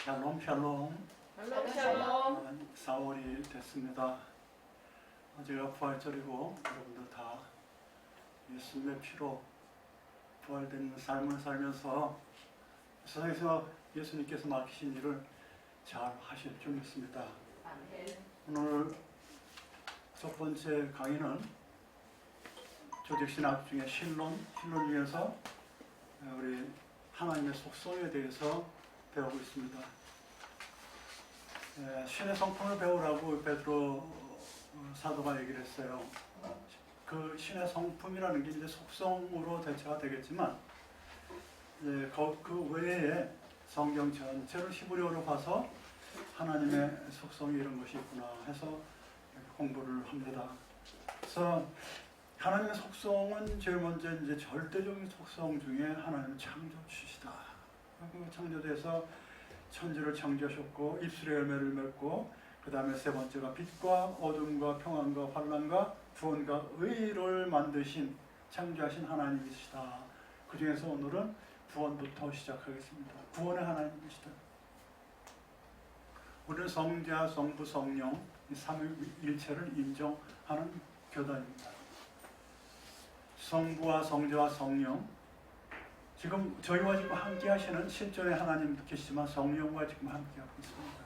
샬롬 샬롬. 샬롬 샬롬. 4월이 됐습니다. 어제가 부활절이고 여러분들 다 예수님의 피로 부활된 삶을 살면서 세상에서 예수님께서 맡기신 일을 잘 하실 줄 믿습니다. 오늘 첫 번째 강의는 조직신학 중에 신론 중에서 우리 하나님의 속성에 대해서 배우고 있습니다. 신의 성품을 배우라고 베드로 사도가 얘기를 했어요. 그 신의 성품이라는 게 이제 속성으로 대체가 되겠지만 그 외에 성경 전체를 히브리어로 봐서 하나님의 속성이 이런 것이 있구나 해서 공부를 합니다. 그래서 하나님의 속성은 제일 먼저 이제 절대적인 속성 중에 하나님은 창조주시다. 그 창조돼서 천지를 창조하셨고 입술의 열매를 맺고 그 다음에 세 번째가 빛과 어둠과 평안과 환난과 구원과 의를 만드신 창조하신 하나님이시다. 그 중에서 오늘은 구원부터 시작하겠습니다. 구원의 하나님이시다. 우리는 성자, 성부, 성령 이 삼위일체를 인정하는 교단입니다. 성부와 성자와 성령, 지금 저희와 지금 함께 하시는 실존의 하나님도 계시지만 성령과 지금 함께 하고 있습니다.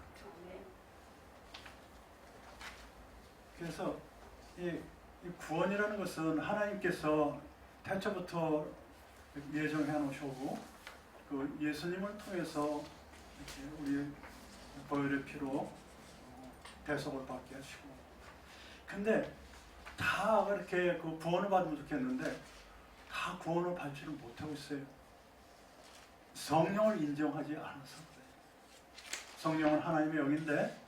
그래서 이 구원이라는 것은 하나님께서 태초부터 예정해 놓으시고 그 예수님을 통해서 우리 보혈의 피로 대속을 받게 하시고, 근데 다 그렇게 그 구원을 받으면 좋겠는데 다 구원을 받지를 못하고 있어요. 성령을 인정하지 않아서 그래요. 성령은 하나님의 영인데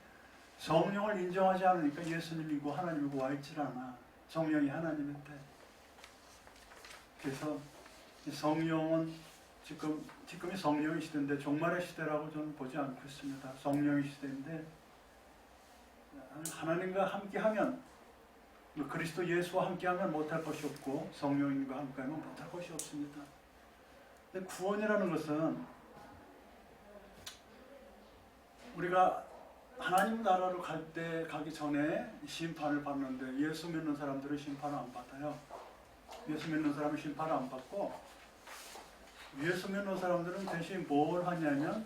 성령을 인정하지 않으니까 예수님이고 하나님이고 와 있질 않아. 성령이 하나님인데. 그래서 성령은 지금이 성령의 시대인데 종말의 시대라고 저는 보지 않고 있습니다. 성령의 시대인데 하나님과 함께하면, 그리스도 예수와 함께하면 못할 것이 없고 성령님과 함께하면 못할 것이 없습니다. 근데 구원이라는 것은 우리가 하나님 나라로 가기 전에 심판을 받는데 예수 믿는 사람들은 심판을 안 받아요. 예수 믿는 사람은 심판을 안 받고 예수 믿는 사람들은 대신 뭘 하냐면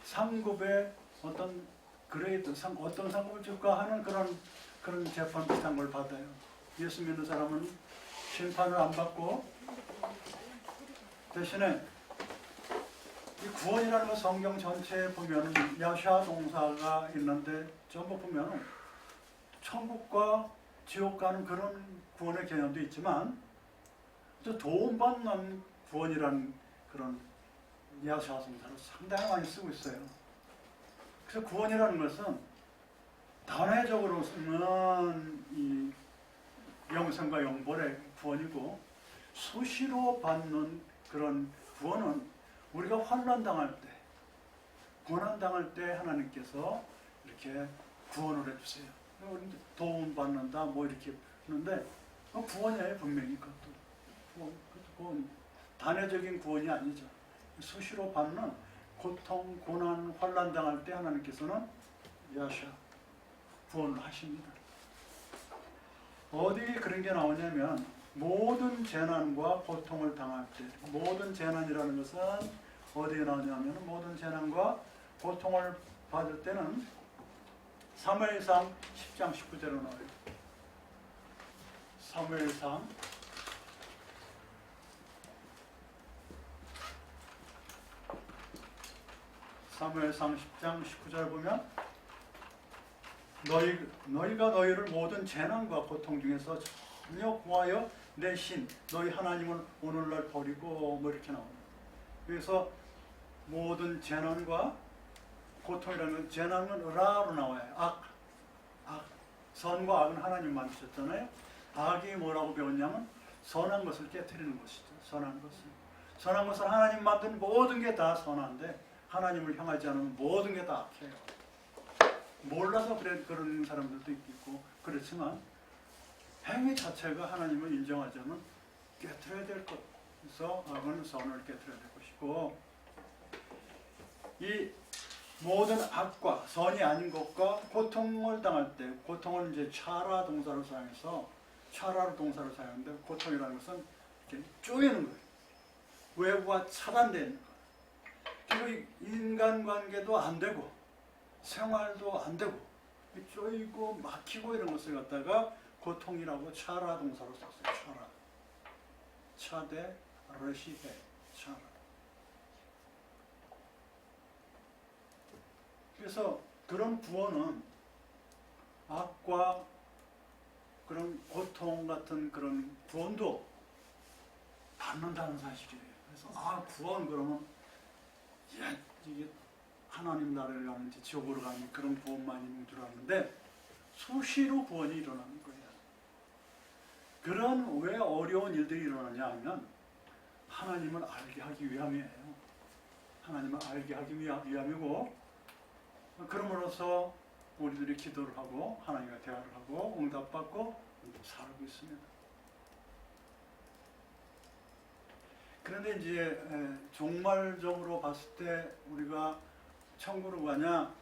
상급의 어떤 그레이드, 어떤 상급을 줄까 하는 그런 재판 비슷한 걸 받아요. 예수 믿는 사람은 심판을 안 받고 대신에 이 구원이라는 거 성경 전체에 보면 야샤 동사가 있는데 전부 보면 천국과 지옥 가는 그런 구원의 개념도 있지만 또 도움받는 구원이라는 그런 야샤 동사를 상당히 많이 쓰고 있어요. 그래서 구원이라는 것은 단회적으로는 이 영생과 영벌의 구원이고 수시로 받는 그런 구원은 우리가 환난당할 때, 고난당할 때 하나님께서 이렇게 구원을 해주세요. 도움받는다 뭐 이렇게 하는데 구원이에요. 분명히 그것도 구원, 단회적인 구원이 아니죠. 수시로 받는 고통, 고난, 환난당할 때 하나님께서는 야샤 구원을 하십니다. 어디에 그런 게 나오냐면 모든 재난과 고통을 당할 때, 모든 재난이라는 것은 어디에 나오냐면 모든 재난과 고통을 받을 때는 사무엘상 10장 19절로 나와요. 사무엘상 10장 19절 보면 너희가 너희를 모든 재난과 고통 중에서 전혀 구하여 내 신 너희 하나님을 오늘날 버리고 뭐 이렇게 나옵니다. 그래서 모든 재난과 고통이라는, 재난은 라로 나와요. 악. 선과 악은 하나님 만드셨잖아요. 악이 뭐라고 배웠냐면 선한 것을 깨트리는 것이죠. 선한 것은 하나님 만든 모든 게 다 선한데 하나님을 향하지 않으면 모든 게 다 악해요. 몰라서 그런 사람들도 있고 그렇지만 행위 자체가 하나님을 인정하지 않으면 깨트려야 될 것. 그래서 악은 선을 깨트려야 될 것이고, 이 모든 악과 선이 아닌 것과 고통을 당할 때, 고통을 이제 차라 동사를 사용해서 차라로 동사를 사용하는데, 고통이라는 것은 이렇게 쪼이는 거예요. 외부와 차단되는 거예요. 그리고 인간관계도 안 되고 생활도 안 되고 쪼이고 막히고 이런 것을 갖다가 고통이라고 차라 동사로 썼어요. 차라. 차대 러시해 차라. 그래서 그런 구원은 악과 그런 고통 같은 그런 구원도 받는다는 사실이에요. 그래서 구원 그러면 이게 하나님 나라를 가는지 지옥으로 가는 그런 구원만 있는 줄 알았는데 수시로 구원이 일어나는 거예요. 그런 왜 어려운 일들이 일어나냐 하면 하나님을 알게 하기 위함이에요. 하나님을 알게 하기 위함이고, 그러므로서 우리들이 기도를 하고 하나님과 대화를 하고 응답받고 살고 있습니다. 그런데 이제 종말적으로 봤을 때 우리가 천국으로 가냐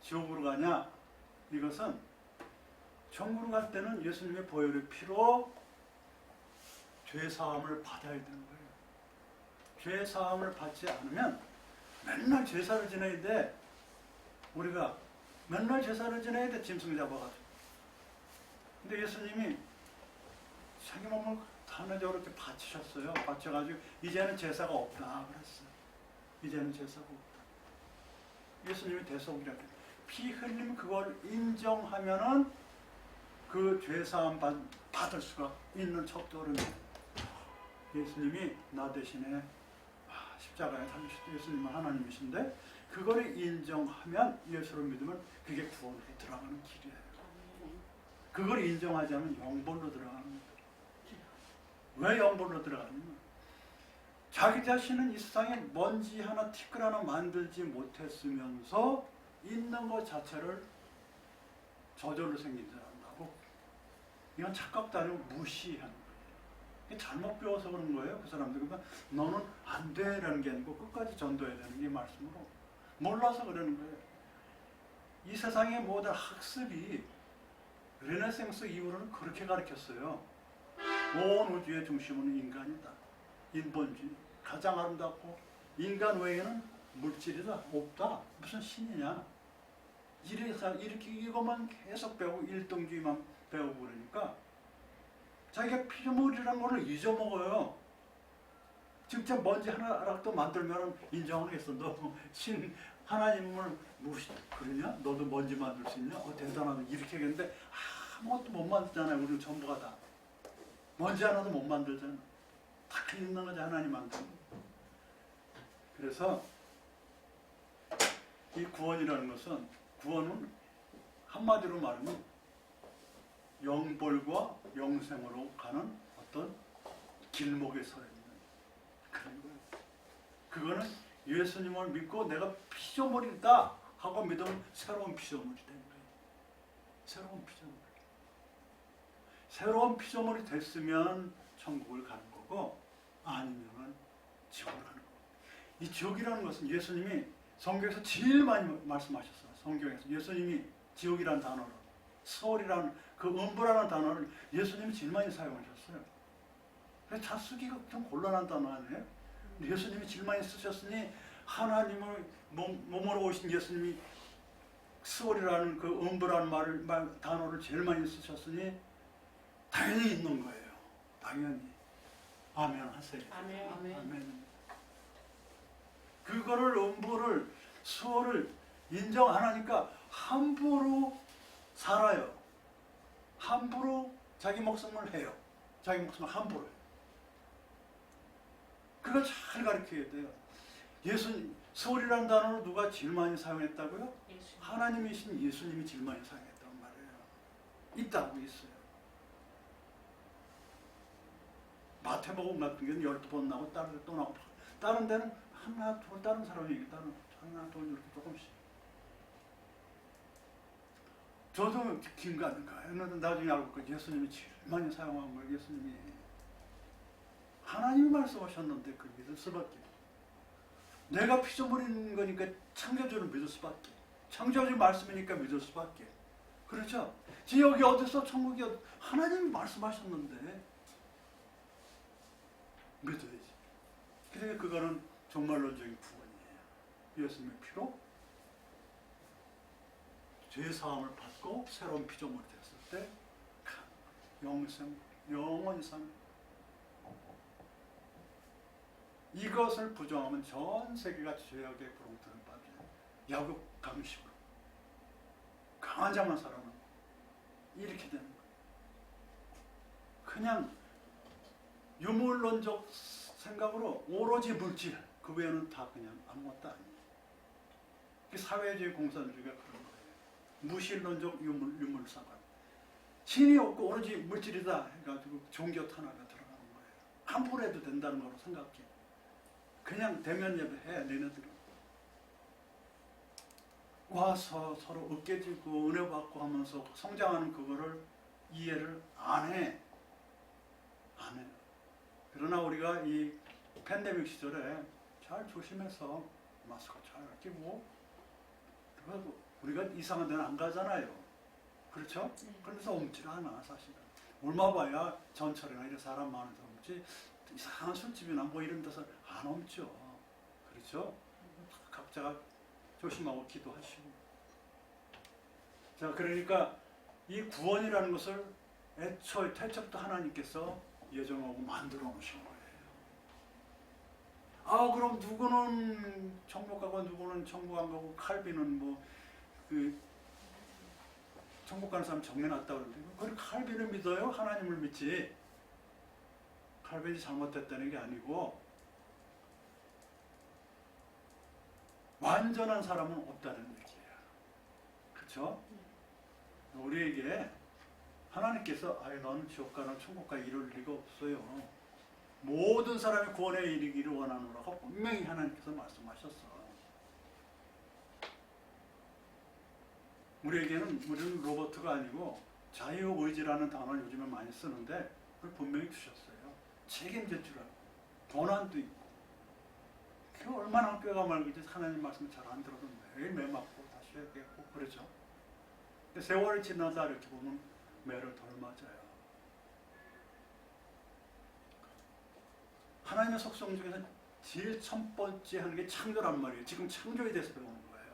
지옥으로 가냐, 이것은 천국으로 갈 때는 예수님의 보혈의 피로 죄사함을 받아야 되는 거예요. 죄사함을 받지 않으면 맨날 제사를 지내야 돼. 우리가 맨날 제사를 지내야 돼. 짐승 잡아가지고. 근데 예수님이 자기 몸을 하나적으로 이렇게 바치셨어요. 바쳐가지고 이제는 제사가 없다 그랬어요. 이제는 제사가 없다. 예수님이 대속이라고 해요. 피 흘림 그걸 인정하면은 그 죄사함 받을 수가 있는 척도를 예수님이 나 대신에 십자가에 달리셨죠. 예수님은 하나님이신데 그걸 인정하면, 예수를 믿으면 그게 구원으로 들어가는 길이에요. 그걸 인정하지 않으면 영벌로 들어가는 거예요. 왜 영벌로 들어가냐면 자기 자신은 이 세상에 먼지 하나 티끌 하나 만들지 못했으면서 있는 것 자체를 저절로 생긴 사람하고, 이건 착각도 아니고 무시하는 거예요. 잘못 배워서 그런 거예요. 그 사람들. 그러니까 너는 안 돼라는 게 아니고 끝까지 전도해야 되는 게 말씀으로 몰라서 그러는 거예요. 이 세상의 모든 학습이 르네상스 이후로는 그렇게 가르쳤어요. 온 우주의 중심은 인간이다. 인본주의. 가장 아름답고 인간 외에는 물질이다. 없다. 무슨 신이냐. 이렇게 이것만 계속 배우고 일등주의만 배우고 그러니까 자기가 피조물이라는 걸 잊어먹어요. 직접 먼지 하나라도 만들면 인정하겠어. 너 신 하나님을 그러냐? 너도 먼지 만들 수 있냐? 대단하다. 이렇게 했는데 아무것도 못 만들잖아요. 우리는 전부가 다. 먼지 하나도 못 만들잖아. 다 있는 거지 하나님 만드는. 그래서 이 구원이라는 것은, 구원은 한마디로 말하면 영벌과 영생으로 가는 어떤 길목에 서 있는 그런 거예요. 그거는 예수님을 믿고 내가 피조물이다 하고 믿으면 새로운 피조물이 되는 거예요. 새로운 피조물. 새로운 피조물이 됐으면 천국을 가는 거고, 아니면 지옥을 가는 거고. 이 지옥이라는 것은 예수님이 성경에서 제일 많이 말씀하셨어요. 성경에서 예수님이 지옥이라는 단어를, 서울이라는 그 음부라는 단어를 예수님이 제일 많이 사용하셨어요. 그래서 다 쓰기가 좀 곤란한 단어 아니에요? 예수님이 제일 많이 쓰셨으니, 하나님을 몸으로 오신 예수님이 스월이라는 그 음부라는 단어를 제일 많이 쓰셨으니 당연히 있는 거예요. 당연히. 아멘 하세요. 아멘. 아멘. 그거를 음부를 수월을 인정 안 하니까 함부로 살아요. 함부로 자기 목숨을 해요. 자기 목숨을 함부로 해요. 그걸 잘 가르쳐야 돼요. 서울이라는 단어를 누가 제일 많이 사용했다고요? 하나님이신 예수님이 제일 많이 사용했단 말이에요. 있다고 있어요. 마태복음 같은 경우는 12번 나오고 다른 데 또 나오고, 다른 데는 하나 둘, 다른 사람이 얘기다는 하나 둘 이렇게 조금씩. 저도 긴가민가 했는데 나중에 알고 보니까 예수님이 제일 많이 사용한 거예요. 예수님이 하나님이 말씀하셨는데 그 믿을 수밖에. 내가 피조물인 거니까 창조주를 믿을 수밖에. 창조주 말씀이니까 믿을 수밖에. 그렇죠? 지금 여기 어디서 천국이 하나님이 말씀하셨는데 믿어야지. 그러니까 그거는 종말론적인 구원이에요. 예수님의 피로 죄 사함을 받고 새로운 피조물이 됐을 때 영생, 영원히 사는 이것을 부정하면 전 세계가 죄악의 구렁텅이에 빠져요. 야곱 강식으로 강한 자만 살아남고 이렇게 되는 거예요. 그냥 유물론적 생각으로 오로지 물질 그 외에는 다 그냥 아무것도 아니에요. 사회주의 공산주의가 그런 거예요. 무신론적 유물사관 신이 없고 오로지 물질이다 해가지고 종교 탄압에 들어가는 거예요. 함부로 해도 된다는 거로 생각해. 그냥 대면 예배해. 너네들은 와서 서로 으깨지고 은혜 받고 하면서 성장하는 그거를 이해를 안 해. 그러나 우리가 이 팬데믹 시절에 잘 조심해서 마스크 잘 끼고 그래도 우리가 이상한 데는 안 가잖아요. 그렇죠? 그러면서 옮질 않아 사실은. 얼마 봐야 전철이나 이런 사람 많은 데 옮지 이상한 술집이나 뭐 이런 데서 안 옮죠. 그렇죠? 각자가 조심하고 기도하시고. 자, 그러니까 이 구원이라는 것을 애초에 태초부터 하나님께서 예정하고 만들어 놓으신 거예요. 아, 그럼 누구는 천국 가고 누구는 천국 안 가고 칼빈은 뭐 천국 가는 사람 정해놨다 그러는데 그걸 칼빈을 믿어요? 하나님을 믿지. 칼빈이 잘못됐다는 게 아니고 완전한 사람은 없다는 얘기예요. 그렇죠? 우리에게 하나님께서 너는 지옥 가는 천국 가 이룰 리가 없어요. 모든 사람이 구원에 이르기를 원하노라고 분명히 하나님께서 말씀하셨어. 우리는 로버트가 아니고 자유의지라는 단어를 요즘에 많이 쓰는데 그걸 분명히 주셨어요. 책임질 줄 알고 권한도 있고 그 얼마나 뼈가 말그지 하나님 말씀을 잘 안 들어도 매일 매 맞고 다시 얘기하고 그러죠. 세월이 지나서 이렇게 보면 매를 덜 맞아요. 하나님의 속성 중에서 제일 첫 번째 하는 게 창조란 말이에요. 지금 창조에 대해서 배우는 거예요.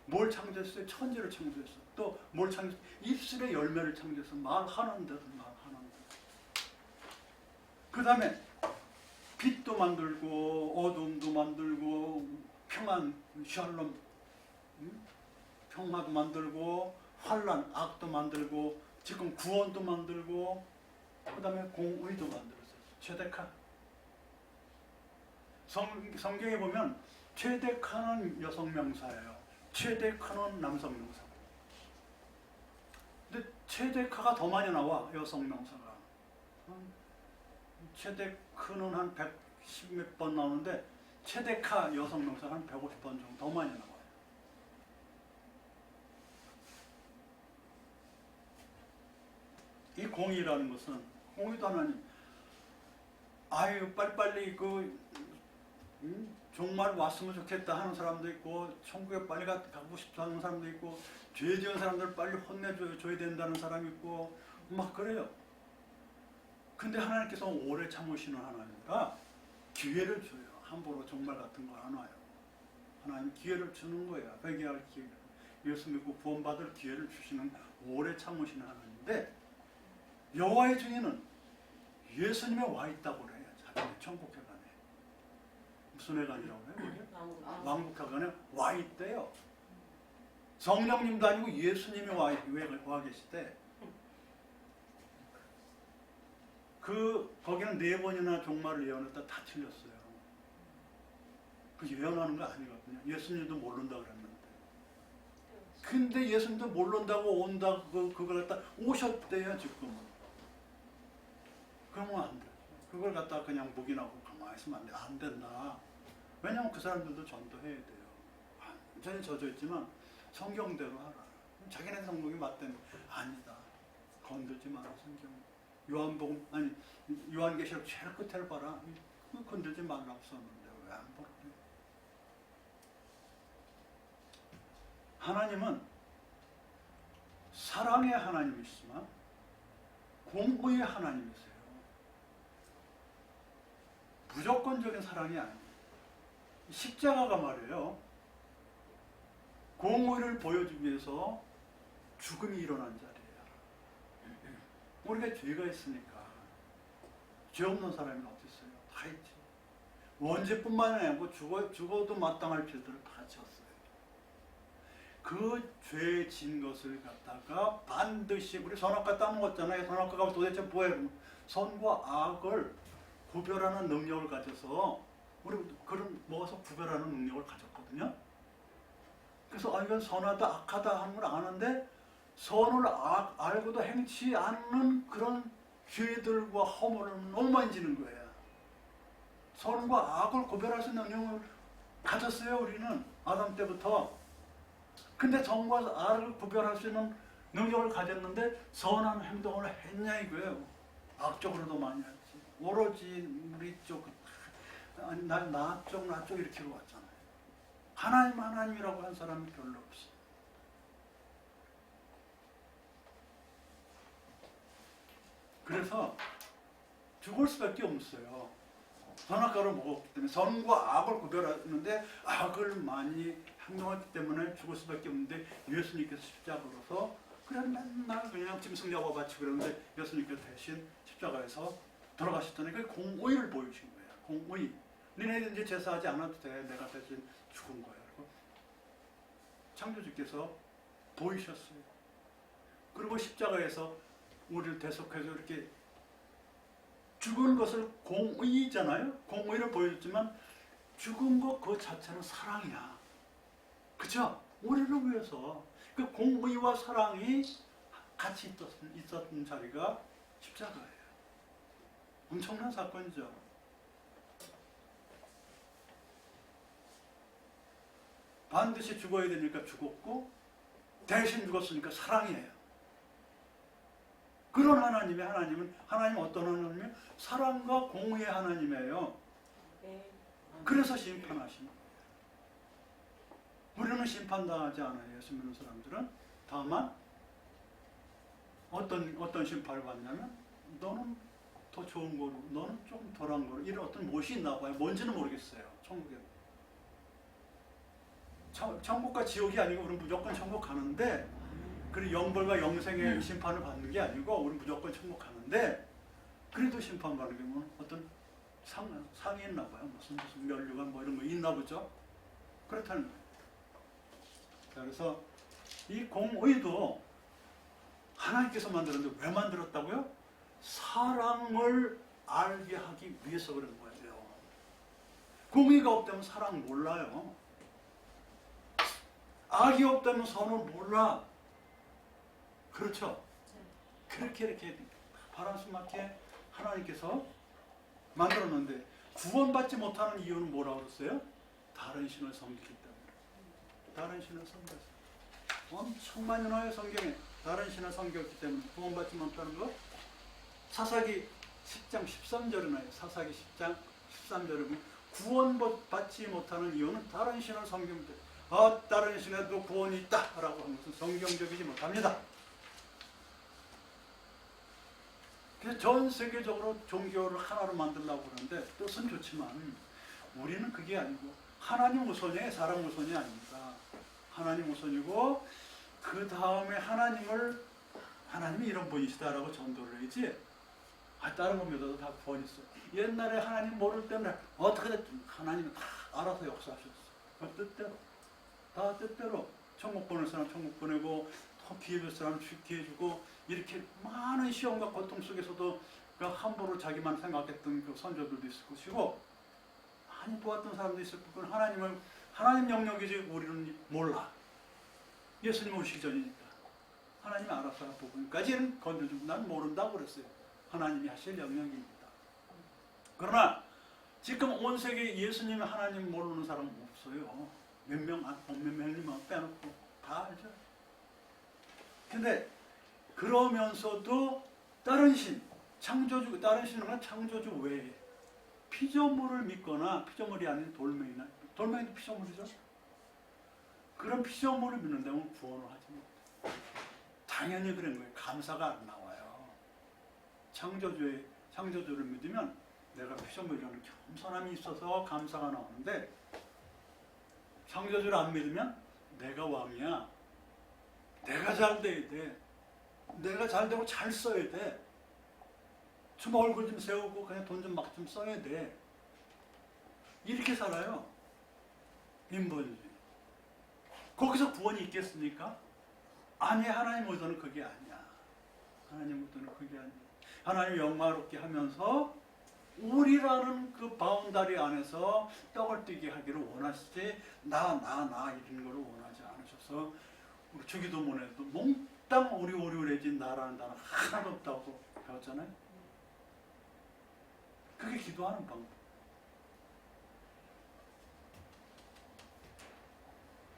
뭘 창조했어요? 천지를 창조했어. 또 뭘 창조했어? 입술의 열매를 창조해서 말하는 대로 말하는 대로. 그 다음에 빛도 만들고 어둠도 만들고 평안, 샬롬, 평화도 만들고 환란, 악도 만들고 지금 구원도 만들고 그 다음에 공의도 만들었어요. 최대카. 성경에 보면 최대카는 여성 명사예요. 최대카는 남성 명사고. 근데 최대카가 더 많이 나와 여성 명사가. 최대크는 한 110몇 번 나오는데 최대카 여성 명사가 한 150번 정도 더 많이 나와요. 이 공의라는 것은 공의도 하나님 아유 빨리빨리 정말 왔으면 좋겠다 하는 사람도 있고 천국에 빨리 가고 싶다 하는 사람도 있고 죄 지은 사람들 빨리 혼내줘야 된다는 사람이 있고 막 그래요. 근데 하나님께서 오래 참으시는 하나님이라 기회를 줘요. 함부로 정말 같은 거 안 와요. 하나님 기회를 주는 거예요. 회개할 기회를. 예수 믿고 구원받을 기회를 주시는 오래 참으시는 하나님인데 여호와의 증인은 예수님에 와 있다고 그래요. 자기네 천국회관에. 무슨 회관이라고 해요? 왕국회관에 와 있대요. 성령님도 아니고 예수님이 와 계시대. 거기는 4번이나 종말을 예언했다 다 틀렸어요. 그 예언하는 거 아니거든요. 예수님도 모른다 그랬는데. 근데 예수님도 모른다고 온다 그걸 갖다 오셨대요 지금은. 그러면 안 돼. 그걸 갖다 그냥 묵인하고 가만히 있으면 안 돼. 안 된다. 왜냐면 그 사람들도 전도해야 돼요. 완전히 젖어 있지만 성경대로 하라. 자기네 성경이 맞다면 아니다. 건들지 마라 성경. 요한복음 아니 요한계시록 제일 끝을 봐라. 건들지 말라고 썼는데 왜 안 보래? 하나님은 사랑의 하나님이시지만 공의의 하나님이세요. 무조건적인 사랑이 아니에요. 십자가가 말이에요. 공의를 보여주기 위해서 죽음이 일어난 자리예요. 우리가 죄가 있으니까 죄 없는 사람이 어디 있어요? 다 있지. 원죄뿐만 아니고 죽어도 마땅할 죄들을 다 지었어요. 그 죄 진 것을 갖다가 반드시 우리 선악과 따먹었잖아요. 선악과가 도대체 뭐예요? 선과 악을 구별하는 능력을 가져서 우리 그런 먹어서 구별하는 능력을 가졌거든요. 그래서 이건 선하다 악하다 하는 걸 아는데 선을 알고도 행치 않는 그런 죄들과 허물을 너무 많이 지는 거예요. 선과 악을 구별할 수 있는 능력을 가졌어요. 우리는 아담 때부터. 근데 선과 악을 구별할 수 있는 능력을 가졌는데 선한 행동을 했냐 이거예요. 악적으로도 많이 했지. 오로지 우리 쪽, 나 쪽 이렇게 왔잖아요. 하나님이라고 한 사람이 별로 없어. 그래서 죽을 수밖에 없어요. 선악과를 먹었기 때문에 선과 악을 구별하는데 악을 많이 행동했기 때문에 죽을 수밖에 없는데 예수님께서 십자가로서 그래 맨날 그냥 짐승 잡아바치고 그러는데 예수님께서 대신 십자가에서 돌아가셨잖아요. 그 공의를 보여주신 거예요. 공의. 너네 이제 제사하지 않아도 돼. 내가 대신 죽은 거야. 그리고 창조주께서 보이셨어요. 그리고 십자가에서 우리를 대속해서 이렇게 죽은 것을 공의잖아요. 공의를 보여줬지만 죽은 것 그 자체는 사랑이야. 그죠? 우리를 위해서 그 공의와 사랑이 같이 있었던 자리가 십자가예요. 엄청난 사건이죠. 반드시 죽어야 되니까 죽었고 대신 죽었으니까 사랑이에요. 그런 하나님은 어떤 하나님이에요? 사랑과 공의의 하나님이에요. 그래서 심판하시는 거예요. 우리는 심판당하지 않아요. 예수 믿는 사람들은. 다만 어떤 심판을 받냐면 너는 더 좋은 거로, 너는 좀 덜한 거로, 이런 어떤 못이 있나 봐요. 뭔지는 모르겠어요. 천국에. 천국과 지옥이 아니고 우리는 무조건 천국 가는데, 그리고 영벌과 영생의 심판을 받는 게 아니고 우리는 무조건 천국 가는데, 그래도 심판받는 게 뭐 어떤 상이 있나 봐요. 무슨 면류관 뭐 이런 거 있나 보죠. 그렇다는 거예요. 그래서 이 공의도 하나님께서 만들었는데 왜 만들었다고요? 사랑을 알게 하기 위해서 그런 거예요. 공의가 없다면 사랑 몰라요. 악이 없다면 선을 몰라. 그렇죠? 그렇게 이렇게 바람스럽게 하나님께서 만들었는데 구원받지 못하는 이유는 뭐라고 그랬어요? 다른 신을 섬기기 때문에. 다른 신을 섬겼어요. 엄청 많이 나와요. 성경에. 다른 신을 섬겼기 때문에 구원받지 못하는 것. 사사기 10장 13절에 나와요. 사사기 10장 13절에 구원받지 못하는 이유는 다른 신을 섬기기 때문에. 다른 신에도 구원이 있다 라고 하는 것은 성경적이지 못합니다. 그래서 전 세계적으로 종교를 하나로 만들려고 그러는데 뜻은 좋지만 우리는 그게 아니고 하나님 우선이에요. 사람 우선이 아닙니다. 하나님 우선이고 그 다음에 하나님이 이런 분이시다라고 전도를 해야지. 다른 것 믿어도 다 구원 있어. 옛날에 하나님 모를 때는 어떻게 됐든 하나님이 다 알아서 역사하셨어. 그 뜻대로. 다 뜻대로 천국 보낼 사람 천국 보내고 더 기회 줄 사람 기회 주고 이렇게 많은 시험과 고통 속에서도 그 함부로 자기만 생각했던 그 선조들도 있을 것이고 많이 도왔던 사람도 있을 거고 하나님 영역이지 우리는 몰라. 예수님 오시기 전이니까 하나님이 알아서 부분까지는 건져주고 난 모른다고 그랬어요. 하나님이 하실 영역입니다. 그러나 지금 온 세계에 예수님 하나님 모르는 사람은 없어요. 몇 명만 빼놓고 다 알죠. 근데 그러면서도 다른 신, 다른 신은 창조주 외에 피조물을 믿거나 피조물이 아닌 돌멩이도 피조물이죠. 그런 피조물을 믿는다면 구원을 하지 못. 당연히 그런 거예요. 감사가 안 나와요. 창조주를 믿으면 내가 피조물이라는 겸손함이 있어서 감사가 나오는데, 창조주를 안 믿으면 내가 왕이야. 내가 잘 돼야 돼. 내가 잘 되고 잘 써야 돼. 좀 얼굴 좀 세우고 그냥 돈 좀 막 좀 써야 돼. 이렇게 살아요. 인본주의. 거기서 구원이 있겠습니까? 아니, 하나님 의도는 그게 아니야. 하나님 의도는 그게 아니야. 하나님 영광롭게 하면서 우리라는 그 바운다리 안에서 떡을 띄게 하기를 원하시지, 나 이런 걸 원하지 않으셔서, 우리 주기도문에도 몽땅 오리오리해진 나라는 단어 하나도 없다고 배웠잖아요. 그게 기도하는 방법.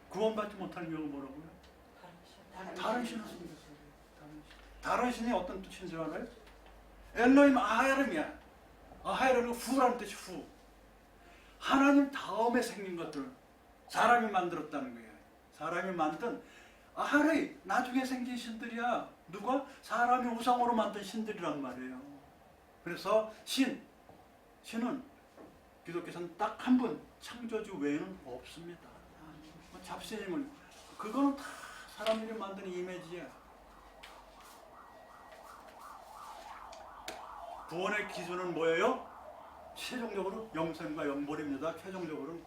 구원받지 못하는 이유가 뭐라고요? 다른 신을 섬겼어요. 다른 신이 어떤 뜻인 줄 알아요? 엘로힘 아하렘이야. 아하렘은 후라는 뜻이 후. 하나님 다음에 생긴 것들, 사람이 만들었다는 거예요. 사람이 만든 아하레, 나중에 생긴 신들이야. 누가? 사람이 우상으로 만든 신들이란 말이에요. 그래서 신은 기독교에서는 딱 한 분, 창조주 외에는 없습니다. 잡신임을, 그거는 다 사람들이 만든 이미지야. 구원의 기준은 뭐예요? 최종적으로 영생과 영벌입니다. 최종적으로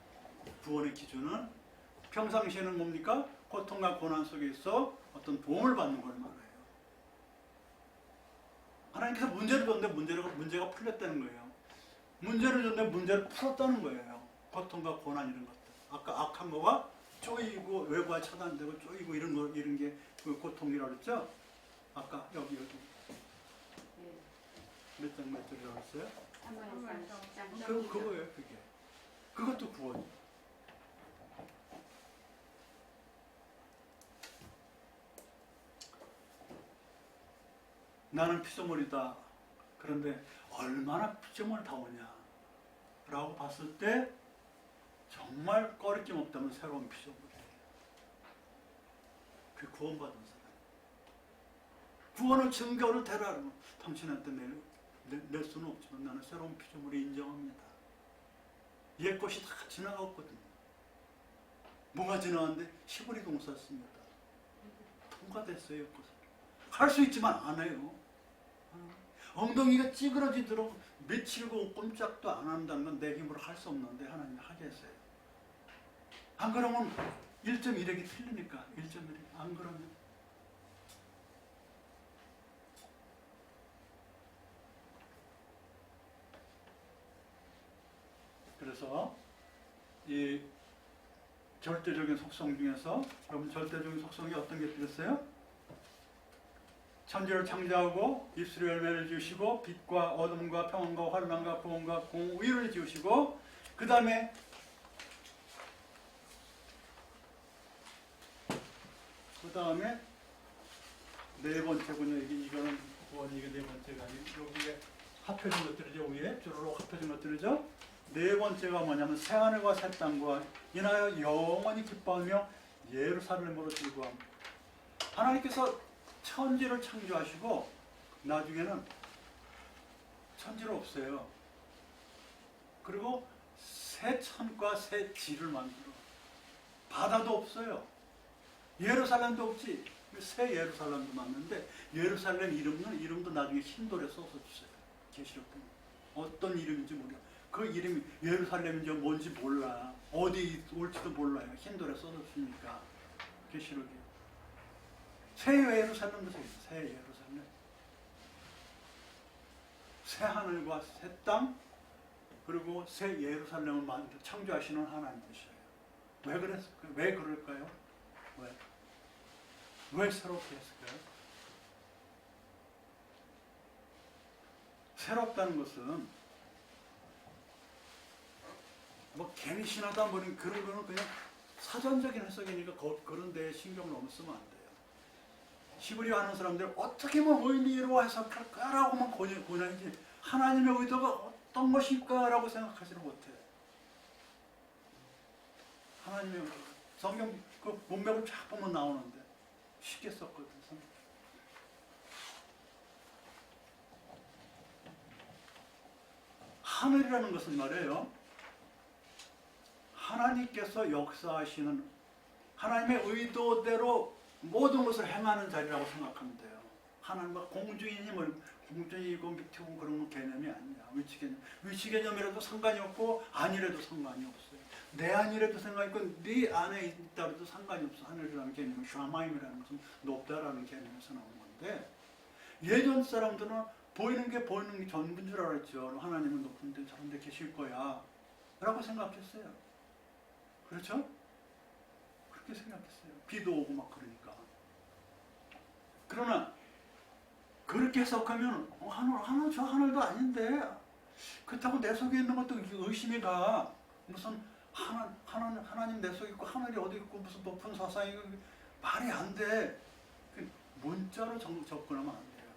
구원의 기준은, 평상시에는 뭡니까? 고통과 고난 속에 있어 어떤 도움을 받는 걸 말해요. 하나님께서 문제를 줬는데 문제가 풀렸다는 거예요. 문제를 줬는데 문제를 풀었다는 거예요. 고통과 고난 이런 것들. 아까 악한 거가 쪼이고 외부와 차단되고 쪼이고 이런 게 그 고통이라고 그랬죠? 아까 여기 몇 절이라고 했어요? 그거예요, 그게. 그것도 구원이에요. 나는 피조물이다. 그런데 얼마나 피조물다우냐 라고 봤을 때 정말 꺼리낌 없다면 새로운 피조물이에요. 그 구원받은 사람. 구원을 증거를 대라는 당신한테 낼 수는 없지만 나는 새로운 피조물을 인정합니다. 옛 것이 다 지나갔거든요. 뭐가 지나갔는데 시골이 동사했습니다. 통과됐어요. 옛 것은. 할 수 있지만 안 해요. 엉덩이가 찌그러지도록 며칠고 꼼짝도 안 한다는 건 내 힘으로 할 수 없는데 하나님이 하게 했어요. 안 그러면 1.1핵이 틀리니까 1.1핵. 안 그러면 그래서 이 절대적인 속성 중에서, 여러분 절대적인 속성이 어떤 게 들었어요? 천지를 창조하고 입술의 열매를 지으시고 빛과 어둠과 평안과 환란과 구원과 공의를 지으시고, 그 다음에 네 번째군요. 이거는 구원이 이게 네 번째가 아니고 여기에 합해진 것들이죠. 위에 주로록 합해진 것들이죠. 네 번째가 뭐냐면 새하늘과 새 땅과 인하여 영원히 기뻐하며 예루살렘으로 즐거워함. 하나님께서 천지를 창조하시고 나중에는 천지를 없애요. 그리고 새 천과 새 지를 만들어. 바다도 없어요. 예루살렘도 없지. 새 예루살렘도 만드는데 예루살렘 이름도 나중에 흰돌에 써서 주세요. 계시록 때문에. 어떤 이름인지 모르겠어요. 그 이름이 예루살렘인지 뭔지 몰라. 어디 올지도 몰라요. 흰돌에 써서 주니까. 계시록이. 새 예루살렘도 새 예루살렘. 새 하늘과 새 땅, 그리고 새 예루살렘을 창조하시는 하나님이셔요. 왜 그랬을까요? 왜 그럴까요? 왜 새롭게 했을까요? 새롭다는 것은 뭐 괜히 신하다 뭐는 그런 거는 그냥 사전적인 해석이니까 그런 데에 신경을 너무 쓰면 안 돼요. 히브리어 하는 사람들 어떻게 하면 의미로 해석할까라고만 고뇌하지 하나님의 의도가 어떤 것일까라고 생각하지는 못해. 하나님의 성경 그 문맥을 쫙 보면 나오는데 쉽게 썼거든. 하늘이라는 것은 말이에요, 하나님께서 역사하시는 하나님의 의도대로 모든 것을 행하는 자리라고 생각하면 돼요. 하나님과 공주이니 뭐 공주이고 밑이고 그런 건 개념이 아니야. 위치 개념. 위치 개념이라도 상관이 없고 아니라도 상관이 없어요. 내 안이라도 상관이 있고 네 안에 있다라도 상관이 없어. 하늘이라는 개념은 샤마임이라는 것은 높다라는 개념에서 나오는 건데, 예전 사람들은 보이는 게 전부인 줄 알았죠. 하나님은 높은데 저런 데 계실 거야 라고 생각했어요. 그렇죠? 그렇게 생각했어요. 비도 오고 막 그러니까. 그러나 그렇게 해석하면 저 하늘도 아닌데 그렇다고 내 속에 있는 것도 의심이 가. 무슨 하나님 내 속에 있고 하늘이 어디 있고 무슨 높은 사상이 말이 안 돼. 문자로 접근하면 안 돼요.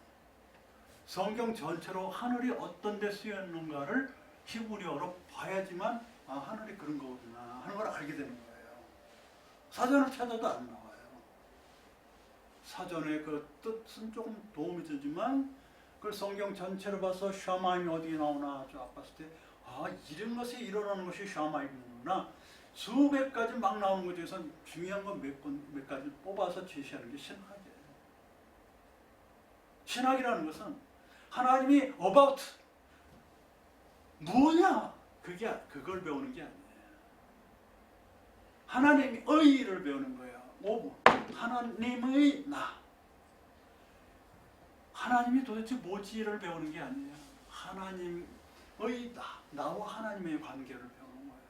성경 전체로 하늘이 어떤 데 쓰여 있는가를 히브리어로 봐야지만 하늘이 그런 거구나 하는 걸 알게 되는 거예요. 사전을 찾아도 안 나와요. 사전의 그 뜻은 조금 도움이 되지만 그걸 성경 전체로 봐서 샤마임이 어디에 나오나 저 봤을 때 이런 것이 일어나는 것이 샤마임이구나. 수백 가지 막 나오는 것 중에서 중요한 건 몇 가지 뽑아서 제시하는 게 신학이에요. 신학이라는 것은 하나님이 about 뭐냐 그걸 배우는 게 아니에요. 하나님의 의를 배우는 거예요. 5분. 하나님의 나. 하나님이 도대체 뭐지를 배우는 게 아니에요. 하나님의 나와 하나님의 관계를 배우는 거예요.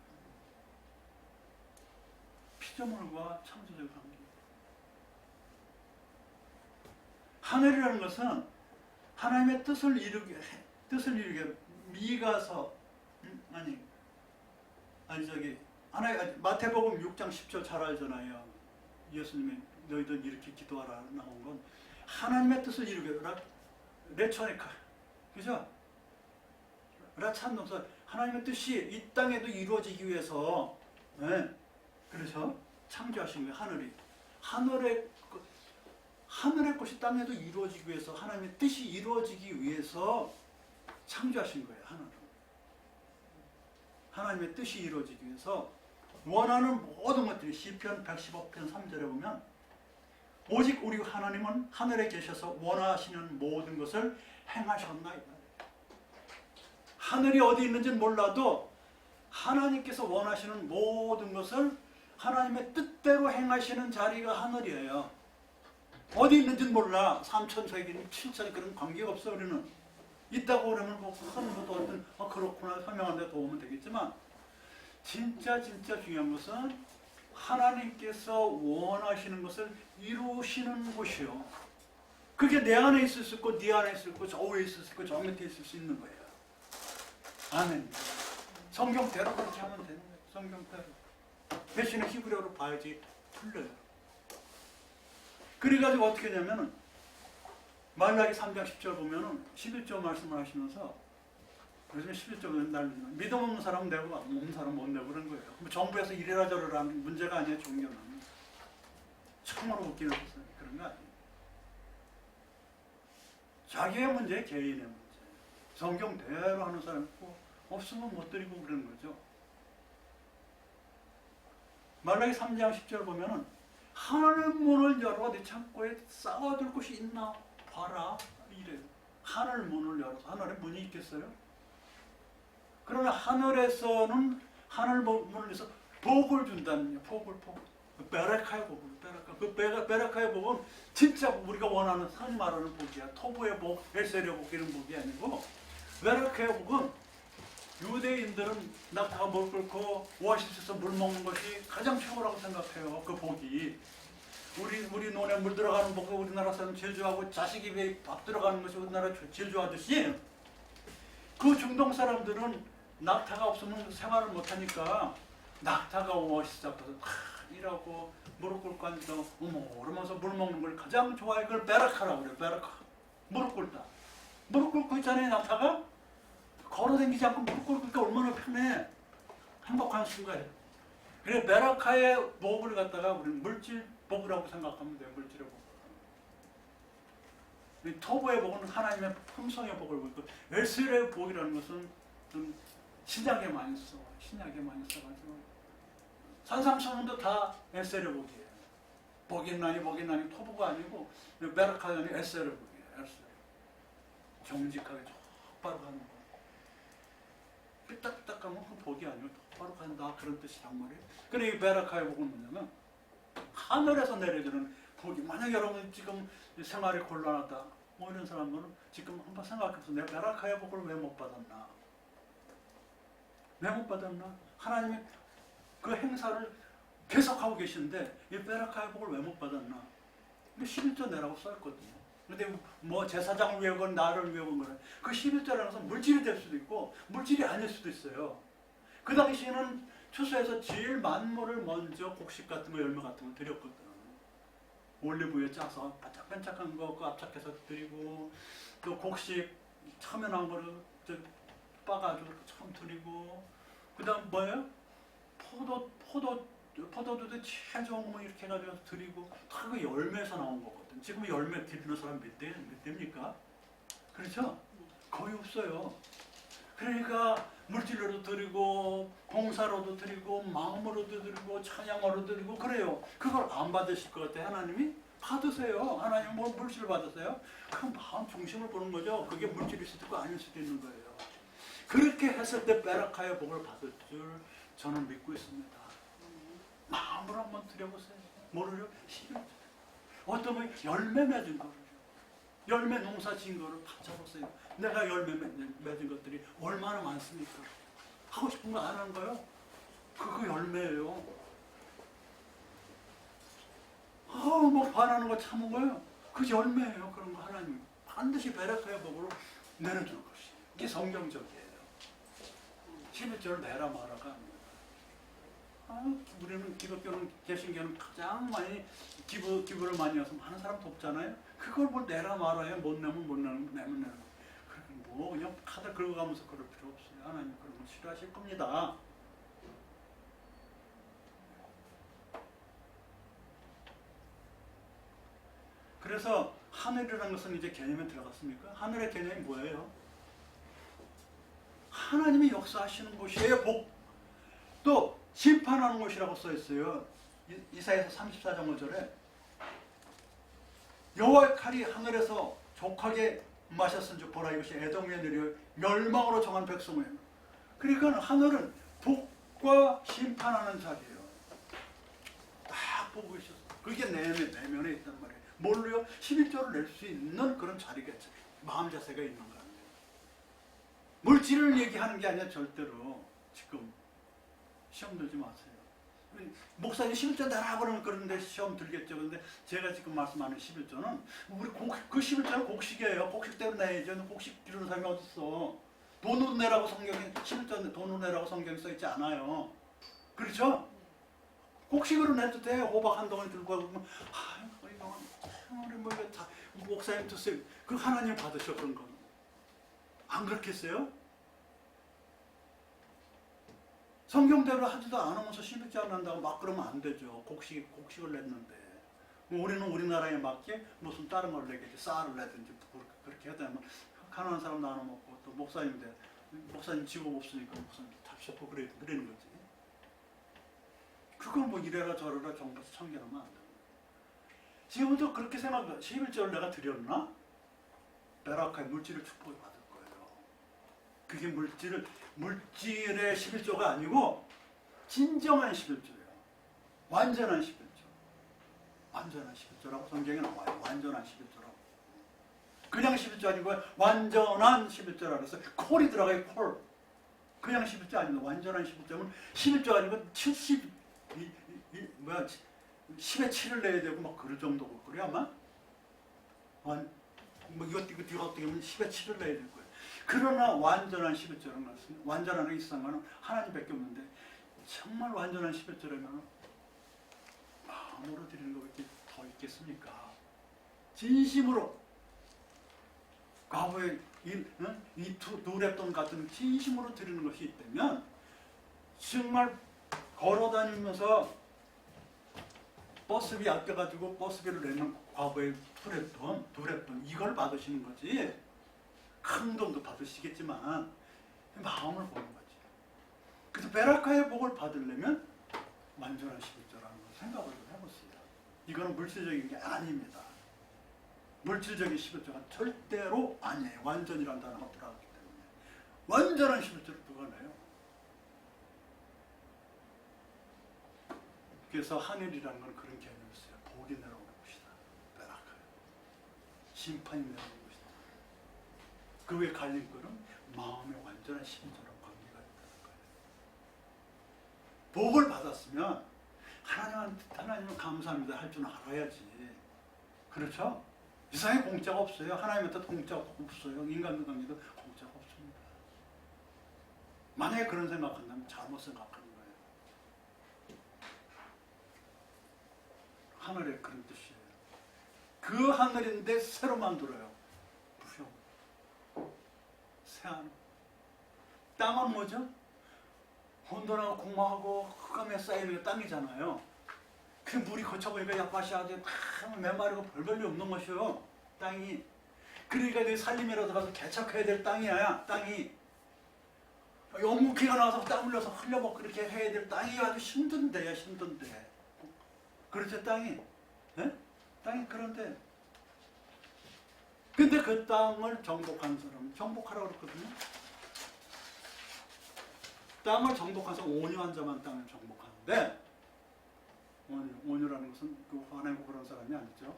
피조물과 창조적 관계. 하늘이라는 것은 하나님의 뜻을 이루게 미가서 마태복음 6장 10절 잘 알잖아요. 예수님이 너희들 이렇게 기도하라 나온 건 하나님의 뜻을 이루게 레초니카, 그죠? 라찬노서 하나님의 뜻이 이 땅에도 이루어지기 위해서, 네, 그래서 창조하신 거예요. 하늘의 것이 땅에도 이루어지기 위해서, 하나님의 뜻이 이루어지기 위해서 창조하신 거예요. 하나님의 뜻이 이루어지기 위해서 원하는 모든 것들이 시편 115편 3절에 보면 오직 우리 하나님은 하늘에 계셔서 원하시는 모든 것을 행하셨나. 하늘이 어디 있는지는 몰라도 하나님께서 원하시는 모든 것을 하나님의 뜻대로 행하시는 자리가 하늘이에요. 어디 있는지는 몰라. 3천세기니 7천 그런 관계가 없어. 우리는 있다고 그러면 큰 것도 어떤 그렇구나 설명하는 데 도움은 되겠지만, 진짜 중요한 것은 하나님께서 원하시는 것을 이루시는 곳이요. 그게 내 안에 있을 수 있고 네 안에 있을 수 있고 저 위에 있을 수 있고 저 밑에 있을 수 있는 거예요. 아멘. 성경대로 그렇게 하면 되는 거예요. 성경대로. 대신에 히브리어로 봐야지 풀려요. 그래가지고 어떻게 되냐면은 말라기 3장 10절 보면은 11절 말씀을 하시면서, 요즘에 11절 날리면 믿음 없는 사람은 내고 없는 사람은 못 내고 그런 거예요. 정부에서 이래라 저래라 하는 문제가 아니에요. 종교는 처음으로 웃기는 것은 그런 거 아니에요. 자기의 문제, 개인의 문제. 성경대로 하는 사람 있고 없으면 못 드리고 그러는 거죠. 말라기 3장 10절 보면은 하늘 문을 열어 내 창고에 쌓아둘 곳이 있나 봐라 이래요. 하늘 문을 열어서, 하늘에 문이 있겠어요? 그러나 하늘에서는 하늘 문을 열어서 복을 준다는 거예요. 복을. 베라카의 복을. 그 베라카의 복은 진짜 우리가 원하는 흔히 말하는 복이야. 토부의 복, 에셀의 복 이런 복이 아니고, 베라카의 복은 유대인들은 낙타가 물 끓고 오아시스에서 물 먹는 것이 가장 최고라고 생각해요. 그 복이. 우리 논에 물 들어가는 복을 우리나라 사람 제일 좋아하고, 자식 입에 밥 들어가는 것이 우리나라 제일 좋아하듯이, 그 중동 사람들은 낙타가 없으면 생활을 못하니까 낙타가 오아시스 앞에서 다 일하고 무릎 꿇고 앉아서 그러면서 물 먹는 걸 가장 좋아해. 그걸 베라카라고 그래요. 베라카. 무릎 꿇다. 무릎 꿇고 있잖아요. 낙타가 걸어다니지 않고 무릎 꿇으니까 얼마나 편해. 행복한 순간이에요. 그래 메라카의 복을 갖다가 우리는 물질 복이라고 생각하면 돼요. 물질의 복. 이 토부의 복은 하나님의 품성의 복을 보고 엘셀의 복이라는 것은 좀 신약에 많이 써. 신약에 많이 써가지고 산상수훈도 다 엘셀의 복이에요. 복이 나니 토부가 아니고 메라카가 아니고 엘셀의 복이에요. 엘셀. 정직하게 똑바로 가는 거. 삐딱삐딱 가면 그 복이 아니고 똑바로 간다 그런 뜻이란 말이에요. 그래 이 메라카의 복은 뭐냐면 하늘에서 내려주는 복이. 만약 여러분 지금 생활이 곤란하다 뭐 이런 사람들은 지금 한번 생각해서 내가 메라카의 복을 왜 못 받았나? 왜 못 받았나? 하나님이 그 행사를 계속하고 계신데 이 메라카의 복을 왜 못 받았나? 근데 11조 내라고 써있거든요. 근데 뭐 제사장을 위해 건 나를 위해 건 거는 그 11조라는 것은 물질이 될 수도 있고 물질이 아닐 수도 있어요. 그 당시에는 추수에서 제일 만물을 먼저 곡식 같은 거 열매 같은 거 드렸거든. 올리브유에 짜서 반짝반짝한 거 그 압착해서 드리고 또 곡식 처면한 거를 빻아가지고 처음 드리고 그 다음 뭐예요? 포도주도 제일 좋은 거 이렇게 해가지고 드리고 다 그 열매에서 나온 거거든. 지금 열매 드리는 사람 몇 대입니까? 그렇죠? 거의 없어요. 그러니까 물질로도 드리고 봉사로도 드리고 마음으로도 드리고 찬양으로도 드리고 그래요. 그걸 안 받으실 것 같아요. 하나님이? 받으세요. 하나님 뭐 물질을 받으세요? 그 마음 중심을 보는 거죠. 그게 물질일 수도 있고 아닐 수도 있는 거예요. 그렇게 했을 때 베라카의 복을 받을 줄 저는 믿고 있습니다. 마음으로 한번 드려보세요. 뭐를요? 시력. 어떤 분이 열매 맺은 거를요. 열매 농사 지은 거를 받쳐보세요. 내가 열매 맺은 것들이 얼마나 많습니까? 하고 싶은 거 안 하는 거요? 그거 열매예요. 뭐 반하는 거 참은 거예요? 그 열매예요. 그런 거 하나님 반드시 베라카의 복으로 내려줄 것이에요. 이게 성경적이에요. 11절을 내라 마라가 아닙니다. 우리는 기독교는 개신교는 가장 많이 기부를 많이 해서 많은 사람 돕잖아요. 그걸 뭐 내라 말아요. 못 내면 뭐 그냥 카드 긁어가면서 그럴 필요 없어요. 하나님 그런 거 싫어하실 겁니다. 그래서 하늘이라는 것은 이제 개념에 들어갔습니까? 하늘의 개념이 뭐예요? 하나님이 역사하시는 곳이에요. 복. 또 심판하는 곳이라고 써 있어요. 이사야서 34장 5절에 여호와의 칼이 하늘에서 족하게 마셨은즉 보라 이것이 에돔 위에 내려 멸망으로 정한 백성이에요. 그러니까 하늘은 복과 심판하는 자리예요. 딱 보고 있었어. 그게 내면에 있단 말이에요. 뭘로요? 11조를 낼 수 있는 그런 자리겠죠. 마음 자세가 있는 거 아니에요. 물질을 얘기하는 게 아니라 절대로 지금 시험 들지 마세요. 목사님 11조 내라 그러면 그런데 시험 들겠죠. 그런데 제가 지금 말씀하는 11조는 우리 그 11조는 곡식이에요. 곡식대로 내야죠. 곡식 기르는 사람이 어딨어. 돈으로 내라고 성경에 11조 돈으로 내라고 성경에 써 있지 않아요. 그렇죠? 곡식으로 내도 돼. 호박 한 덩어리 들고 가고 그러면 우리 뭐 이거 다 목사님 드세요. 그 하나님 받으셔 그런 건. 안 그렇겠어요? 성경대로 하지도 않으면서 11조 안 한다고 막 그러면 안 되죠. 곡식을 냈는데. 우리는 우리나라에 맞게 무슨 다른 걸 내겠지. 쌀을 내든지 그렇게 해야 되면 가난한 사람 나눠 먹고 또 목사님 직업 없으니까 목사님 잡수고 그러는 거지. 그걸 뭐 이래라 저래라 정부에서 참견하면 안 돼요. 지금도 그렇게 생각해. 11조를 내가 드렸나? 베라카의 물질을 축복을 받을 거예요. 그게 물질의 11조가 아니고 진정한 11조예요. 완전한 11조. 완전한 11조라고 성경에 나와요. 완전한 11조라고. 그냥 11조 아니고 완전한 11조라고 해서 콜이 들어가요. 콜. 그냥 11조 아니고 완전한 11조면 11조 아니고 10의 7을 내야 되고 막 그럴 정도고 그래 아마? 이거 어떻게 보면 10의 7을 내야 될 거예요. 그러나 완전한 11조라는 것은 완전한 이상한 것은 하나님밖에 없는데 정말 완전한 11조라면 마음으로 드리는 것밖에 더 있겠습니까? 진심으로 과거에 이 두랩돈 같은 진심으로 드리는 것이 있다면 정말 걸어 다니면서 버스비 아껴가지고 버스비를 내는 과거에 두랬던 이걸 받으시는 거지. 큰 돈도 받으시겠지만 마음을 보는 거지. 그래서 베라카의 복을 받으려면 완전한 11조라는 걸 생각을 해보세요. 이거는 물질적인 게 아닙니다. 물질적인 11조가 절대로 아니에요. 완전이라는 단어가 들어가기 때문에. 완전한 11조를 누가 내요? 그래서 하늘이라는 건 그런 개념이 있어요. 복이 내려오는 곳이다. 베라카요. 심판이 내려오는 곳이다. 그 외 갈림길은 마음의 완전한 11조랑 관계가 있다는 거예요. 복을 받았으면 하나님은 감사합니다 할 줄 알아야지. 그렇죠? 이 세상에 공짜가 없어요. 하나님한테 공짜가 없어요. 인간들 관계도 공짜가 없습니다. 만약에 그런 생각한다면 잘못 생각하는 거예요. 하늘에 그런 뜻이에요. 그 하늘인데 새로 만들어요. 부셔. 새하늘. 땅은 뭐죠? 혼돈하고 공허하고 흑암에 쌓이는 게 땅이잖아요. 그 물이 거쳐보니까 약바시하게 메마르고 별볼일 없는 것이요. 땅이. 그러니까 내 살림이라도 가서 개척해야 될 땅이야. 땅이. 영국기가 나와서 땀 흘려서 흘려먹고 그렇게 해야 될 땅이 아주 힘든데요. 힘든데. 그렇죠 땅이. 네? 땅이 그런데. 근데 그 땅을 정복하는 사람은 정복하라고 그랬거든요. 땅을 정복해서 온유한 자만 땅을 정복하는데 온유라는 것은 그 화내고 그런 사람이 아니죠.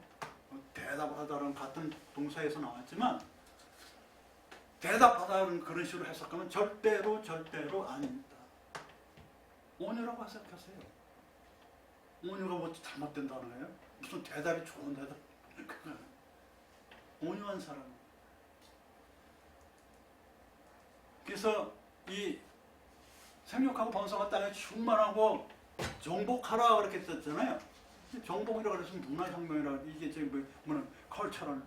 대답하다는 같은 동사에서 나왔지만 대답하다는 그런 식으로 해석하면 절대로 아닙니다. 온유라고 해석하세요. 온유가 뭐 잘못된 단어예요? 무슨 대답이 좋은 대답? 온유한 사람. 그래서 이 생육하고 번성한 땅에 충만하고 정복하라 그렇게 썼잖아요. 정복이라고 해서 문화혁명이라 이게 저기 뭐는 컬처럴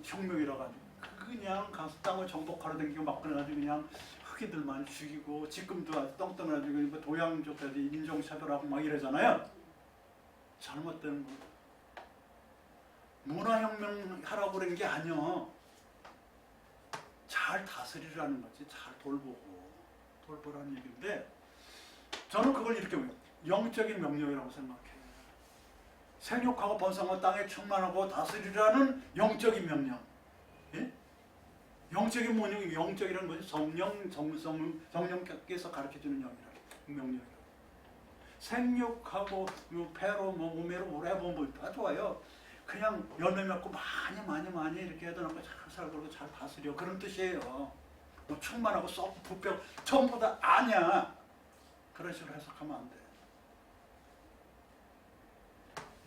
혁명이라 가지고 그냥 가서 땅을 정복하러 다니고 막 그래가지고 그냥 흑인들만 죽이고 지금도 떵떵해가지고 도양족까지 인종차별하고 막 이러잖아요. 잘못된 거. 문화혁명 하라고 그런 게 아니요. 잘 다스리라는 거지. 잘 돌보라는 얘기인데 저는 그걸 이렇게 영적인 명령이라고 생각해요. 생육하고 번성한 땅에 충만하고 다스리라는 영적인 명령. 예? 영적인 뭐냐면 영적이라는 것이 성령께서 가르쳐주는 명령이라고. 생육하고 폐로 우매로 오래보면 뭐 다 좋아요. 그냥 열매 맺고 많이 이렇게 해도 놓고 잘 살고 잘 다스려 그런 뜻이에요. 뭐 충만하고 썩 부패 전부 다 아니야. 그런 식으로 해석하면 안 돼.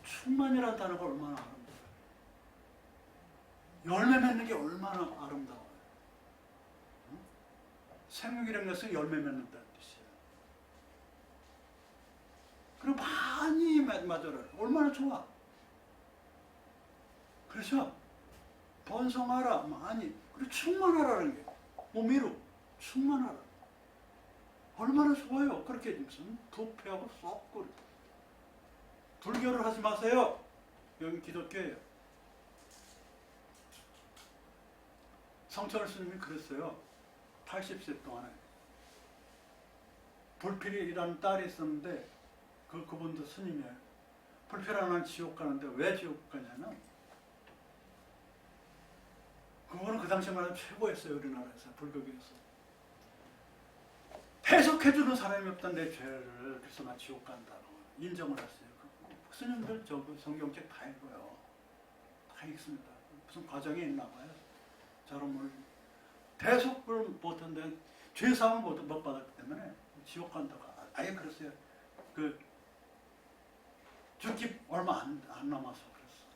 충만이라는 단어가 얼마나 아름다워요. 열매 맺는 게 얼마나 아름다워요. 응? 생육이라는 것은 열매 맺는다는 뜻이에요. 그리고 많이 맞아라. 얼마나 좋아. 그렇죠? 번성하라 많이. 그리고 충만하라는 게 몸이로 충만하라. 얼마나 좋아요. 그렇게 무슨 부패하고 썩고. 불교를 하지 마세요. 여기 기독교예요. 성철 스님이 그랬어요. 80세 동안에. 불필이라는 딸이 있었는데 그분도 스님이에요. 불필이라는 지옥 가는데 왜 지옥 가냐면 그거는 그 당시에 말하면 최고였어요. 우리나라에서 불교계에서. 해석해주는 사람이 없다 내 죄를. 그래서 나 지옥 간다고 인정을 했어요. 스님들 저 성경책 다 읽어요. 다 읽습니다. 무슨 과정이 있나 봐요. 저런 대속을 못한데 죄사함을 못 받았기 때문에 지옥 간다고 아예 그랬어요. 그 죽기 얼마 안 남아서 그랬어.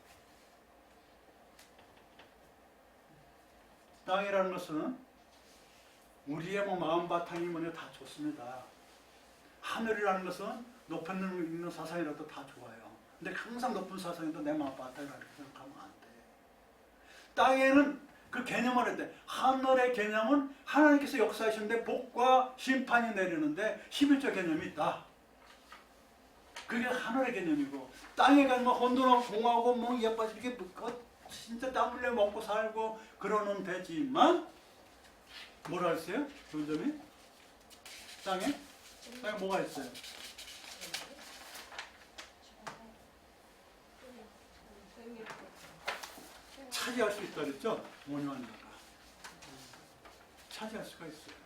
땅이라는 것은 우리의 마음 바탕이 뭐냐 다 좋습니다. 하늘이라는 것은 높은 있는 사상이라도 다 좋아요. 근데 항상 높은 사상에도 내 마음 바탕이라고 생각하면 안 돼. 땅에는 그 개념을 할 때 하늘의 개념은 하나님께서 역사하시는데 복과 심판이 내리는데 11조 개념이 있다. 그게 하늘의 개념이고 땅에 가면 뭐 혼돈하고 공하고 뭐 예뻐 이렇게 진짜 땀 흘려 먹고 살고 그러는 되지만 뭐라 했어요? 존점이? 땅에 뭐가 있어요? 차지할 수 있다 그랬죠? 온유한 자가 차지할 수가 있어요.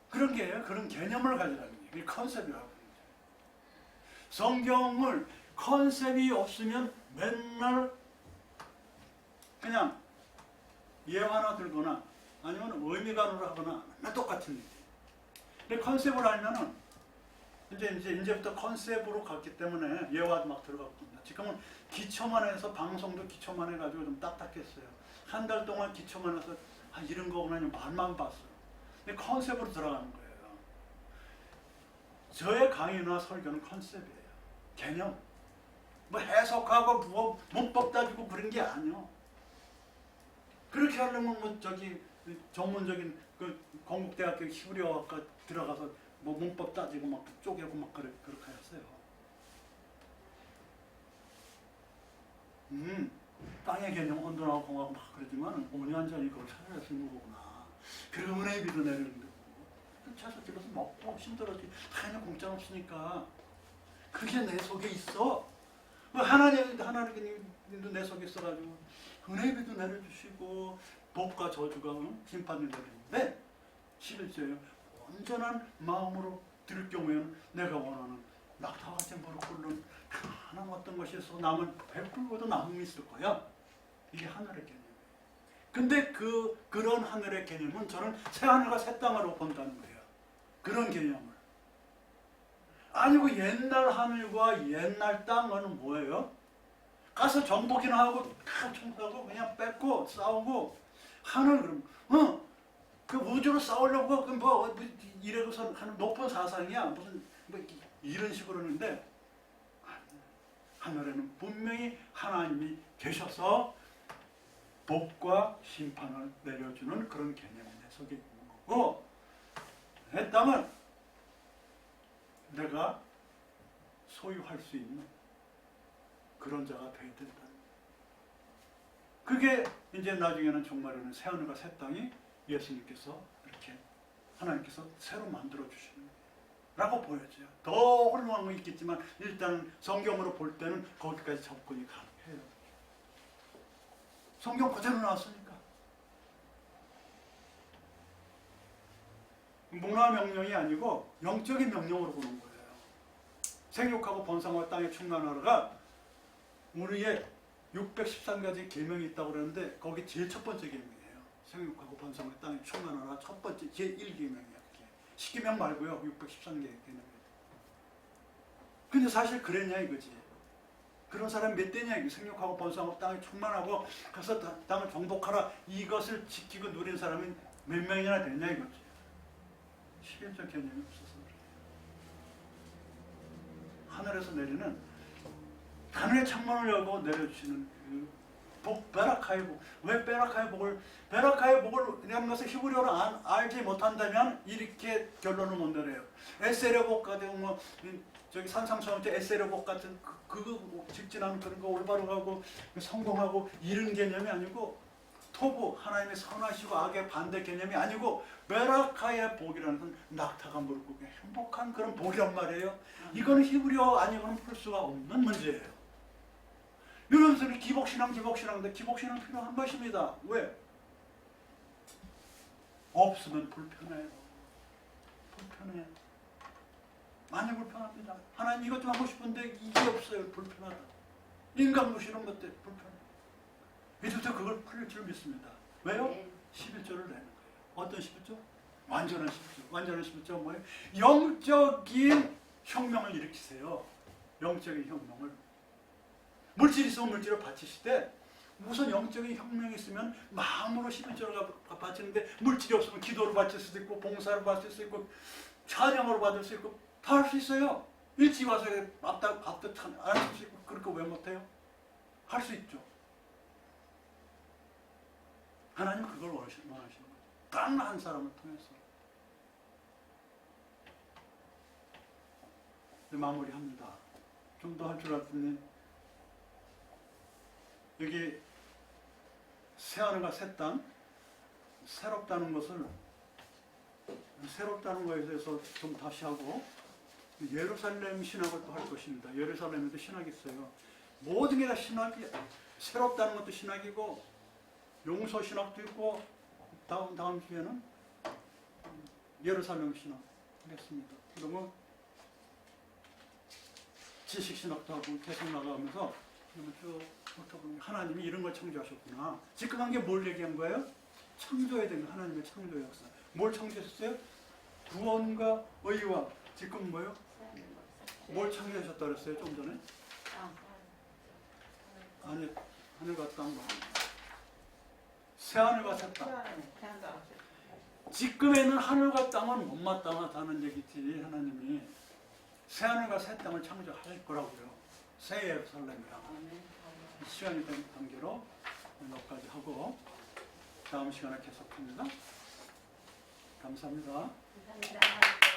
그런 게 그런 개념을 가지라는 게 그게 컨셉이라고. 성경을 컨셉이 없으면 맨날 그냥 예화나 들거나 아니면 의미관으로 하거나 맨날 똑같은 일이. 근데 컨셉을 알면은 이제부터 컨셉으로 갔기 때문에 예화도 막 들어갔거든요. 지금은 기초만 해서 방송도 기초만 해가지고 좀 딱딱했어요. 한 달 동안 기초만 해서 이런 거구나 말만 봤어요. 근데 컨셉으로 들어가는 거예요. 저의 강의나 설교는 컨셉이에요. 개념. 뭐 해석하고 뭐 문법 따지고 그런 게 아니요. 그렇게 하려면 뭐 전문적인 그 건국대학교 히브리어학과 들어가서 뭐 문법 따지고 막 쪼개고 막 그렇게 했어요. 땅의 개념 혼돈하고 공하고 막 그러지만 온유한 자니 그걸 찾아낼 수 있는 거구나. 그리고 은혜의 비도 내리는 거고. 차서 집에서 먹고 힘들었지. 당연히 공짜 없으니까. 그게 내 속에 있어. 하나님도 내 속에 있어가지고 은혜의 비도 내려주시고 복과 저주가 심판을 내리는데 11절에 온전한 마음으로 들을 경우에는 내가 원하는 낙타와 같이 무릎 꿇는 그 하나님 어떤 것이 있어 남은 베풀고도 남음이 있을 거야. 이게 하늘의 개념이에요. 근데 그런 하늘의 개념은 저는 새 하늘과 새 땅으로 본다는 거예요. 그런 개념을. 아니고 옛날 하늘과 옛날 땅은 뭐예요? 가서 정복이나 하고 청소하고 그냥 뺏고 싸우고 하늘 그 우주로 싸우려고 뭐 이래서 하는 높은 사상이야 무슨 뭐 이런 식으로 하는데 하늘에는 분명히 하나님이 계셔서 복과 심판을 내려주는 그런 개념이 내 속에 있는 거고 내 땅은 내가 소유할 수 있는 그런 자가 되어야 된다. 그게 이제 나중에는 정말로는 새 하늘과 새 땅이 예수님께서 이렇게 하나님께서 새로 만들어 주시는 라고 보여져요. 더 훌륭한 건 있겠지만 일단 성경으로 볼 때는 거기까지 접근이 가능해요. 성경 그대로 나왔으니까. 문화 명령이 아니고 영적인 명령으로 보는 거예요. 생육하고 번성하고 땅에 충만하라가 우리의 613가지 계명이 있다고 그러는데 거기 제일 첫 번째 계명이에요. 생육하고 번성하고 땅에 충만하라 첫 번째 제1계명이야. 10계명 말고요. 613개 계명이에요. 근데 사실 그랬냐 이거지. 그런 사람이 몇 대냐 이거. 생육하고 번성하고 땅에 충만하고 가서 땅을 정복하라 이것을 지키고 누린 사람이 몇 명이나 됐냐 이거지. 실질적 개념이 없어서 그래요. 하늘에서 내리는 하늘의 창문을 열고 내려주시는 그 복, 베라카의 복. 왜 베라카의 복을 이라는 것을 히브리어로 알지 못한다면 이렇게 결론을 못 내려요. 에셀의 복 같은 뭐 저기 산상수훈 때 에셀의 복 같은 그거 직진하는 그런 거 올바로 가고 성공하고 이런 개념이 아니고 토부 하나님의 선하시고 악의 반대 개념이 아니고 베라카의 복이라는 건 낙타가 무릎 꿇게 행복한 그런 복이란 말이에요. 이거는 히브리어 아니고는 풀 수가 없는 문제예요. 여러분들이 기복신앙인데 기복신앙 필요한 것입니다. 왜? 없으면 불편해요. 불편해요. 많이 불편합니다. 하나님 이것 좀 하고 싶은데 이게 없어요. 불편하다. 인간 무시는 것들 불편해요. 이제부터 그걸 풀릴 줄 믿습니다. 왜요? 11조를 내는 거예요. 어떤 11조? 완전한 11조. 완전한 11조가 뭐예요? 영적인 혁명을 일으키세요. 영적인 혁명을. 물질이 있으면 물질을 바치시되 우선 영적인 혁명이 있으면 마음으로 11조를 바치는데 물질이 없으면 기도로 바칠 수도 있고 봉사로 바칠 수 있고 찬양으로 받을 수 있고 다 할 수 있어요. 일찍 와서 밥도 안 할 수 있고 그렇게 왜 못해요? 할 수 있죠. 하나님 그걸 원하시는 거죠. 단 한 사람을 통해서. 마무리합니다. 좀 더 할 줄 알았더니 여기 새하늘과 새 땅, 새롭다는 것을 새롭다는 것에 대해서 좀 다시 하고 예루살렘 신학을 또 할 것입니다. 예루살렘에도 신학이 있어요. 모든 게 다 신학이 새롭다는 것도 신학이고 용서 신학도 있고 다음 주에는 예루살렘 신학 하겠습니다. 그러면 지식 신학도 하고 계속 나가면서 그러면 쭉 하나님이 이런 걸 창조하셨구나. 지금 한 게 뭘 얘기한 거예요? 창조에 대한 하나님의 창조 역사. 뭘 창조했어요? 구원과 의와 지금 뭐요? 뭘 창조하셨다 그랬어요? 좀 전에? 아니, 하늘과 땅. 새하늘과 새 땅. 지금에는 하늘과 땅은 못마땅하다는 얘기지. 하나님이 새하늘과 새 땅을 창조할 거라고요. 새 예루살렘이라고. 시간이 된 관계로 여기까지 하고 다음 시간에 계속합니다. 감사합니다. 감사합니다.